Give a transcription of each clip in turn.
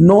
9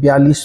42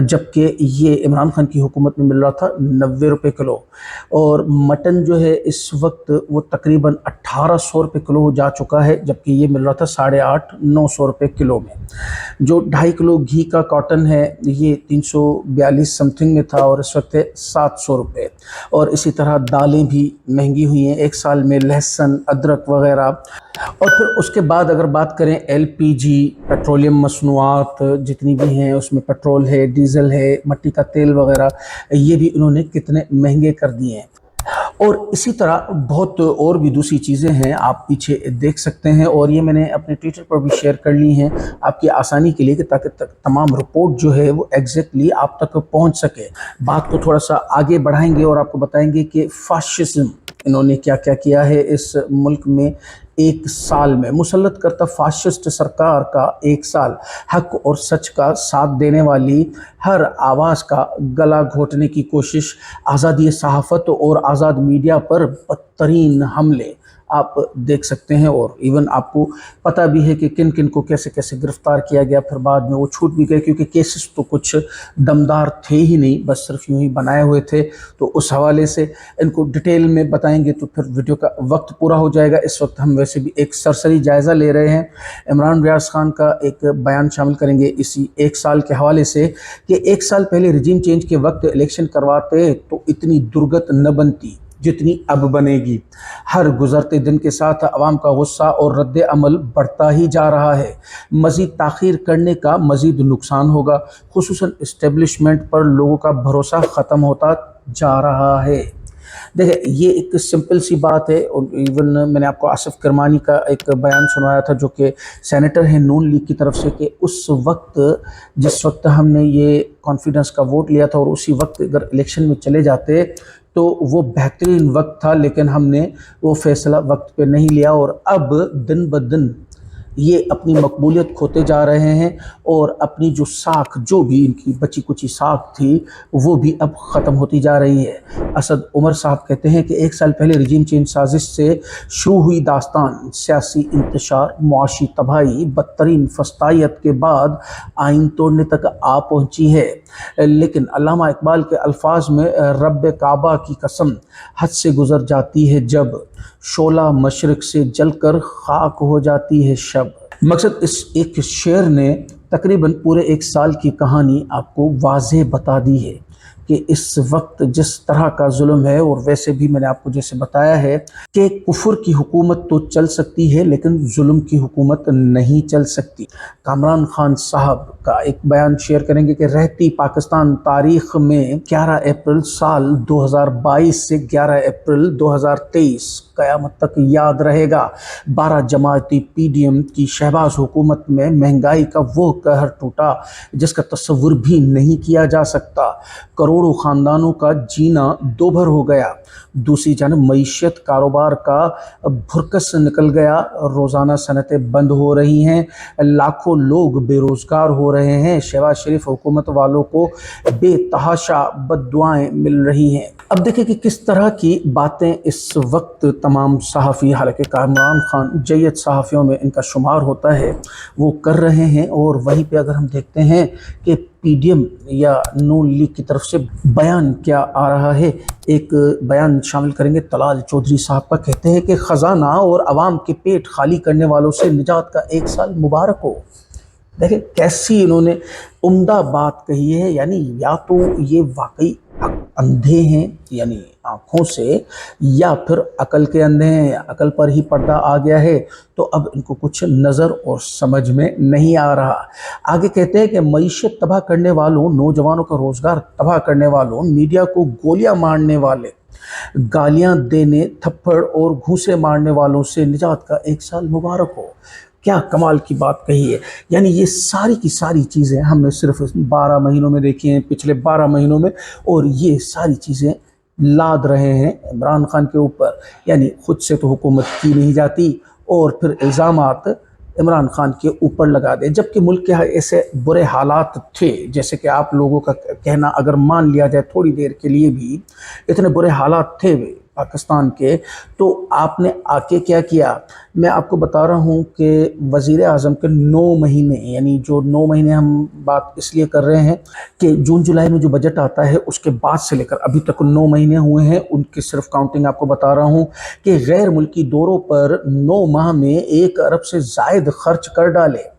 جبکہ یہ عمران خان کی حکومت میں مل رہا تھا 90 روپے کلو، اور مٹن جو ہے اس وقت وہ تقریباً 1800 روپے کلو جا چکا ہے، جبکہ یہ مل رہا تھا 850-900 روپے کلو میں۔ جو 2.5 کلو گھی کا کاٹن ہے یہ 342 سم تھنگ میں تھا اور اس وقت ہے 700 روپے۔ اور اسی طرح دالیں بھی مہنگی ہوئی ہیں ایک سال میں، لہسن، ادرک وغیرہ۔ اور پھر اس کے بعد اگر بات کریں LPG، پیٹرولیم مصنوعات جتنی بھی ہیں، اس میں پیٹرول ہے، ڈیزل ہے، مٹی کا تیل وغیرہ، یہ بھی انہوں نے کتنے مہنگے کر دیے ہیں۔ اور اسی طرح بہت اور بھی دوسری چیزیں ہیں، آپ پیچھے دیکھ سکتے ہیں، اور یہ میں نے اپنے ٹویٹر پر بھی شیئر کر لی ہیں آپ کی آسانی کے لیے، کہ تاکہ تمام رپورٹ جو ہے وہ ایگزیکٹلی آپ تک پہنچ سکے۔ بات کو تھوڑا سا آگے بڑھائیں گے اور آپ کو بتائیں گے کہ فاشزم انہوں نے کیا کیا کیا ہے اس ملک میں ایک سال میں۔ مسلط کرتا فاشسٹ سرکار کا ایک سال، حق اور سچ کا ساتھ دینے والی ہر آواز کا گلا گھونٹنے کی کوشش، آزادی صحافت اور آزاد میڈیا پر بدترین حملے آپ دیکھ سکتے ہیں۔ اور ایون آپ کو پتہ بھی ہے کہ کن کن کو کیسے کیسے گرفتار کیا گیا، پھر بعد میں وہ چھوٹ بھی گئے، کیونکہ کیسز تو کچھ دمدار تھے ہی نہیں، بس صرف یوں ہی بنائے ہوئے تھے۔ تو اس حوالے سے ان کو ڈیٹیل میں بتائیں گے تو پھر ویڈیو کا وقت پورا ہو جائے گا۔ اس وقت ہم ویسے بھی ایک سرسری جائزہ لے رہے ہیں۔ عمران ریاض خان کا ایک بیان شامل کریں گے اسی ایک سال کے حوالے سے، کہ ایک سال پہلے رجیم چینج کے وقت الیکشن کرواتے تو اتنی درگت نہ بنتی جتنی اب بنے گی۔ ہر گزرتے دن کے ساتھ عوام کا غصہ اور رد عمل بڑھتا ہی جا رہا ہے۔ مزید تاخیر کرنے کا مزید نقصان ہوگا، خصوصاً اسٹیبلشمنٹ پر لوگوں کا بھروسہ ختم ہوتا جا رہا ہے۔ دیکھیں، یہ ایک سمپل سی بات ہے، اور ایون میں نے آپ کو آصف کرمانی کا ایک بیان سنوایا تھا جو کہ سینیٹر ہیں نون لیگ کی طرف سے، کہ اس وقت جس وقت ہم نے یہ کانفیڈنس کا ووٹ لیا تھا اور اسی وقت اگر الیکشن میں چلے جاتے تو وہ بہترین وقت تھا، لیکن ہم نے وہ فیصلہ وقت پہ نہیں لیا، اور اب دن بدن یہ اپنی مقبولیت کھوتے جا رہے ہیں، اور اپنی جو ساکھ، جو بھی ان کی بچی کچی ساکھ تھی، وہ بھی اب ختم ہوتی جا رہی ہے۔ اسد عمر صاحب کہتے ہیں کہ ایک سال پہلے رجیم چینج سازش سے شروع ہوئی داستان، سیاسی انتشار، معاشی تباہی، بدترین فسطائیت کے بعد آئین توڑنے تک آ پہنچی ہے۔ لیکن علامہ اقبال کے الفاظ میں، رب کعبہ کی قسم حد سے گزر جاتی ہے جب شعلہ مشرق سے جل کر خاک ہو جاتی ہے شب۔ مقصد اس ایک شعر نے تقریباً پورے ایک سال کی کہانی آپ کو واضح بتا دی ہے کہ اس وقت جس طرح کا ظلم ہے، اور ویسے بھی میں نے آپ کو جیسے بتایا ہے کہ کفر کی حکومت تو چل سکتی ہے لیکن ظلم کی حکومت نہیں چل سکتی۔ کامران خان صاحب کا ایک بیان شیئر کریں گے کہ رہتی پاکستان تاریخ میں 11 اپریل سال 2022 سے 11 اپریل 2023 قیامت تک یاد رہے گا۔ 12 جماعتی PDM کی شہباز حکومت میں مہنگائی کا وہ قہر ٹوٹا جس کا تصور بھی نہیں کیا جا سکتا۔ کروڑوں خاندانوں کا جینا دوبھر ہو گیا۔ دوسری جانب معیشت، کاروبار کا بھرکس نکل گیا، روزانہ صنعتیں بند ہو رہی ہیں، لاکھوں لوگ بے روزگار ہو رہے ہیں۔ شہباز شریف حکومت والوں کو بے تحاشا بد دعائیں مل رہی ہیں۔ اب دیکھیں کہ کس طرح کی باتیں اس وقت تمام صحافی، حالانکہ کامران خان جید صحافیوں میں ان کا شمار ہوتا ہے، وہ کر رہے ہیں۔ اور وہیں پہ اگر ہم دیکھتے ہیں کہ PDM یا نون لیگ کی طرف سے بیان کیا آ رہا ہے، ایک بیان شامل کریں گے طلال چودھری صاحب کا۔ کہتے ہیں کہ خزانہ اور عوام کے پیٹ خالی کرنے والوں سے نجات کا ایک سال مبارک ہو۔ دیکھیں کیسی انہوں نے عمدہ بات کہی ہے، یعنی یا تو یہ واقعی اندھے ہیں یعنی آنکھوں سے، یا پھر عقل کے اندھے ہیں، عقل پر ہی پردہ آ گیا ہے تو اب ان کو کچھ نظر اور سمجھ میں نہیں آ رہا۔ آگے کہتے ہیں کہ معیشت تباہ کرنے والوں، نوجوانوں کا روزگار تباہ کرنے والوں، میڈیا کو گولیاں مارنے والے، گالیاں دینے، تھپڑ اور گھوسے مارنے والوں سے نجات کا ایک سال مبارک ہو۔ کیا کمال کی بات کہی ہے، یعنی یہ ساری کی ساری چیزیں ہم نے صرف 12 مہینوں میں دیکھی ہیں، پچھلے 12 مہینوں میں، اور یہ ساری چیزیں لاد رہے ہیں عمران خان کے اوپر۔ یعنی خود سے تو حکومت کی نہیں جاتی اور پھر الزامات عمران خان کے اوپر لگا دے، جبکہ ملک کے ایسے برے حالات تھے، جیسے کہ آپ لوگوں کا کہنا اگر مان لیا جائے تھوڑی دیر کے لیے بھی، اتنے برے حالات تھے پاکستان کے، تو آپ نے آ کے کیا کیا؟ میں آپ کو بتا رہا ہوں کہ وزیر اعظم کے 9 مہینے، یعنی جو 9 مہینے ہم بات اس لیے کر رہے ہیں کہ جون جولائی میں جو بجٹ آتا ہے اس کے بعد سے لے کر ابھی تک 9 مہینے ہوئے ہیں، ان کی صرف کاؤنٹنگ آپ کو بتا رہا ہوں کہ غیر ملکی دوروں پر 9 ماہ میں 1 ارب سے زائد خرچ کر ڈالے۔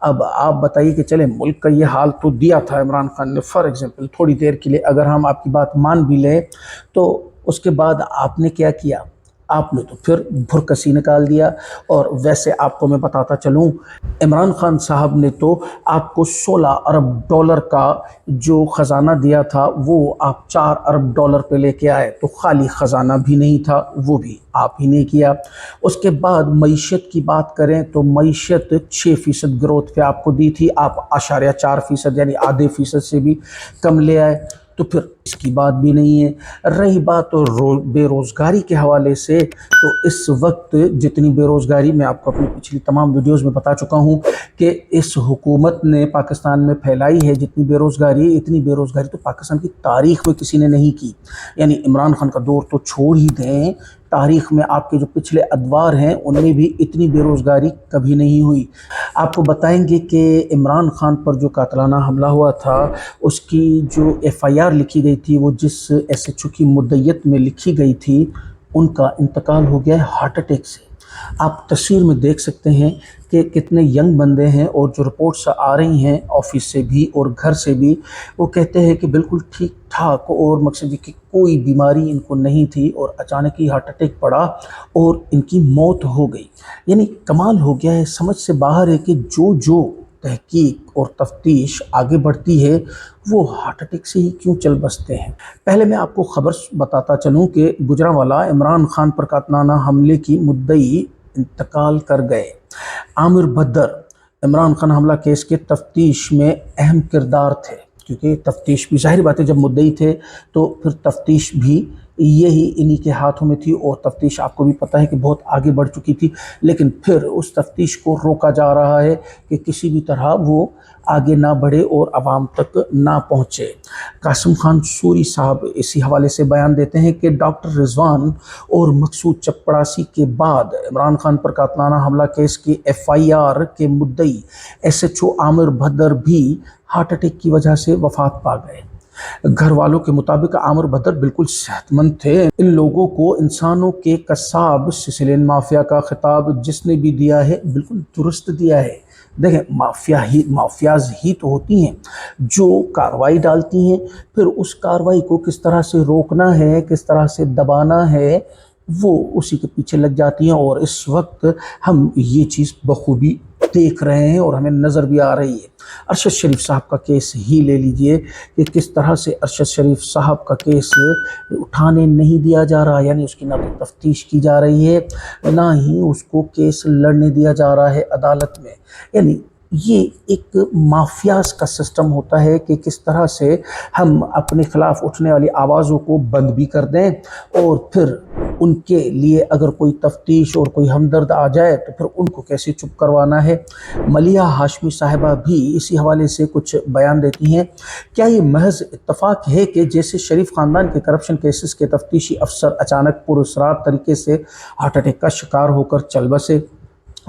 اب آپ بتائیے کہ چلے ملک کا یہ حال تو دیا تھا عمران خان نے، فار ایگزامپل تھوڑی دیر کے لیے اگر ہم آپ کی بات مان بھی لیں، تو اس کے بعد آپ نے کیا کیا؟ آپ نے تو پھر بھرکسی نکال دیا۔ اور ویسے آپ کو میں بتاتا چلوں، عمران خان صاحب نے تو آپ کو 16 ارب ڈالر کا جو خزانہ دیا تھا وہ آپ 4 ارب ڈالر پہ لے کے آئے، تو خالی خزانہ بھی نہیں تھا، وہ بھی آپ ہی نے کیا۔ اس کے بعد معیشت کی بات کریں تو معیشت 6% گروتھ پہ آپ کو دی تھی، آپ 4.4% یعنی آدھے فیصد سے بھی کم لے آئے، تو پھر اس کی بات بھی نہیں ہے۔ رہی بات بے روزگاری کے حوالے سے، تو اس وقت جتنی بے روزگاری میں آپ کو اپنی پچھلی تمام ویڈیوز میں بتا چکا ہوں کہ اس حکومت نے پاکستان میں پھیلائی ہے، جتنی بے روزگاری، اتنی بے روزگاری تو پاکستان کی تاریخ میں کسی نے نہیں کی۔ یعنی عمران خان کا دور تو چھوڑ ہی دیں، تاریخ میں آپ کے جو پچھلے ادوار ہیں ان میں بھی اتنی بے روزگاری کبھی نہیں ہوئی۔ آپ کو بتائیں گے کہ عمران خان پر جو قاتلانہ حملہ ہوا تھا، اس کی جو FIR لکھی گئی تھی، وہ جس SHO کی مدعیت میں لکھی گئی تھی، ان کا انتقال ہو گیا ہے ہارٹ اٹیک سے۔ آپ تصویر میں دیکھ سکتے ہیں کہ کتنے ینگ بندے ہیں، اور جو رپورٹس آ رہی ہیں آفس سے بھی اور گھر سے بھی، وہ کہتے ہیں کہ بالکل ٹھیک ٹھاک، اور مقصد یہ کہ کوئی بیماری ان کو نہیں تھی، اور اچانک ہی ہارٹ اٹیک پڑا اور ان کی موت ہو گئی۔ یعنی کمال ہو گیا ہے، سمجھ سے باہر ہے کہ جو تحقیق اور تفتیش آگے بڑھتی ہے وہ ہارٹ اٹیک سے ہی کیوں چل بستے ہیں۔ پہلے میں آپ کو خبر بتاتا چلوں کہ گجرانوالہ عمران خان پر قاتلانہ حملے کی مدعی انتقال کر گئے۔ عامر بھدر عمران خان حملہ کیس کے تفتیش میں اہم کردار تھے، کیونکہ تفتیش بھی ظاہر بات ہے جب مدعی تھے تو پھر تفتیش بھی یہی انہی کے ہاتھوں میں تھی، اور تفتیش آپ کو بھی پتہ ہے کہ بہت آگے بڑھ چکی تھی، لیکن پھر اس تفتیش کو روکا جا رہا ہے کہ کسی بھی طرح وہ آگے نہ بڑھے اور عوام تک نہ پہنچے۔ قاسم خان سوری صاحب اسی حوالے سے بیان دیتے ہیں کہ ڈاکٹر رضوان اور مقصود چپڑاسی کے بعد عمران خان پر قاتلانہ حملہ کیس کی FIR کے مدعی SHO عامر بھدر بھی ہارٹ اٹیک کی وجہ سے وفات پا گئے۔ گھر والوں کے مطابق عامر بھدر بالکل صحت مند تھے۔ ان لوگوں کو انسانوں کے قصاب سسلین مافیا کا خطاب جس نے بھی دیا ہے بالکل درست دیا ہے۔ دیکھیں، مافیاز ہی تو ہوتی ہیں جو کارروائی ڈالتی ہیں، پھر اس کارروائی کو کس طرح سے روکنا ہے، کس طرح سے دبانا ہے، وہ اسی کے پیچھے لگ جاتی ہیں۔ اور اس وقت ہم یہ چیز بخوبی دیکھ رہے ہیں اور ہمیں نظر بھی آ رہی ہے۔ ارشد شریف صاحب کا کیس ہی لے لیجئے کہ کس طرح سے ارشد شریف صاحب کا کیس اٹھانے نہیں دیا جا رہا، یعنی اس کی نہ تو تفتیش کی جا رہی ہے، نہ ہی اس کو کیس لڑنے دیا جا رہا ہے عدالت میں۔ یعنی یہ ایک مافیاز کا سسٹم ہوتا ہے کہ کس طرح سے ہم اپنے خلاف اٹھنے والی آوازوں کو بند بھی کر دیں، اور پھر ان کے لیے اگر کوئی تفتیش اور کوئی ہمدرد آ جائے تو پھر ان کو کیسے چپ کروانا ہے۔ ملیحہ ہاشمی صاحبہ بھی اسی حوالے سے کچھ بیان دیتی ہیں۔ کیا یہ محض اتفاق ہے کہ جیسے شریف خاندان کے کرپشن کیسز کے تفتیشی افسر اچانک پراسرار طریقے سے ہارٹ اٹیک کا شکار ہو کر چل بسے،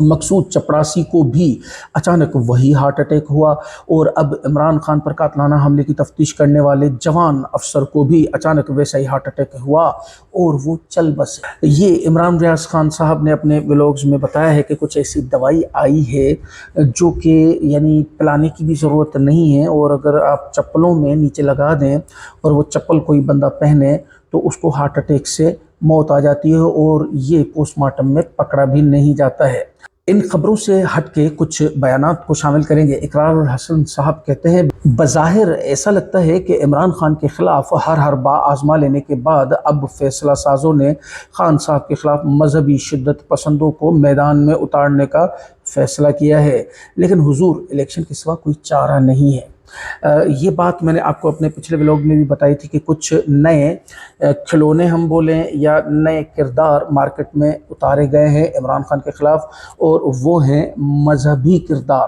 مقصود چپڑاسی کو بھی اچانک وہی ہارٹ اٹیک ہوا، اور اب عمران خان پر قاتلانہ حملے کی تفتیش کرنے والے جوان افسر کو بھی اچانک ویسا ہی ہارٹ اٹیک ہوا اور وہ چل بسے۔ یہ عمران ریاض خان صاحب نے اپنے ولاگز میں بتایا ہے کہ کچھ ایسی دوائی آئی ہے جو کہ یعنی پلانے کی بھی ضرورت نہیں ہے، اور اگر آپ چپلوں میں نیچے لگا دیں اور وہ چپل کوئی بندہ پہنے تو اس کو ہارٹ اٹیک سے موت آ جاتی ہے، اور یہ پوسٹ مارٹم میں پکڑا بھی نہیں جاتا ہے۔ ان خبروں سے ہٹ کے کچھ بیانات کو شامل کریں گے۔ اقرار الحسن صاحب کہتے ہیں، بظاہر ایسا لگتا ہے کہ عمران خان کے خلاف ہر با آزما لینے کے بعد اب فیصلہ سازوں نے خان صاحب کے خلاف مذہبی شدت پسندوں کو میدان میں اتارنے کا فیصلہ کیا ہے، لیکن حضور الیکشن کے سوا کوئی چارہ نہیں ہے۔ یہ بات میں نے آپ کو اپنے پچھلے ولاگ میں بھی بتائی تھی کہ کچھ نئے کھلونے ہم بولیں یا نئے کردار مارکیٹ میں اتارے گئے ہیں عمران خان کے خلاف، اور وہ ہیں مذہبی کردار۔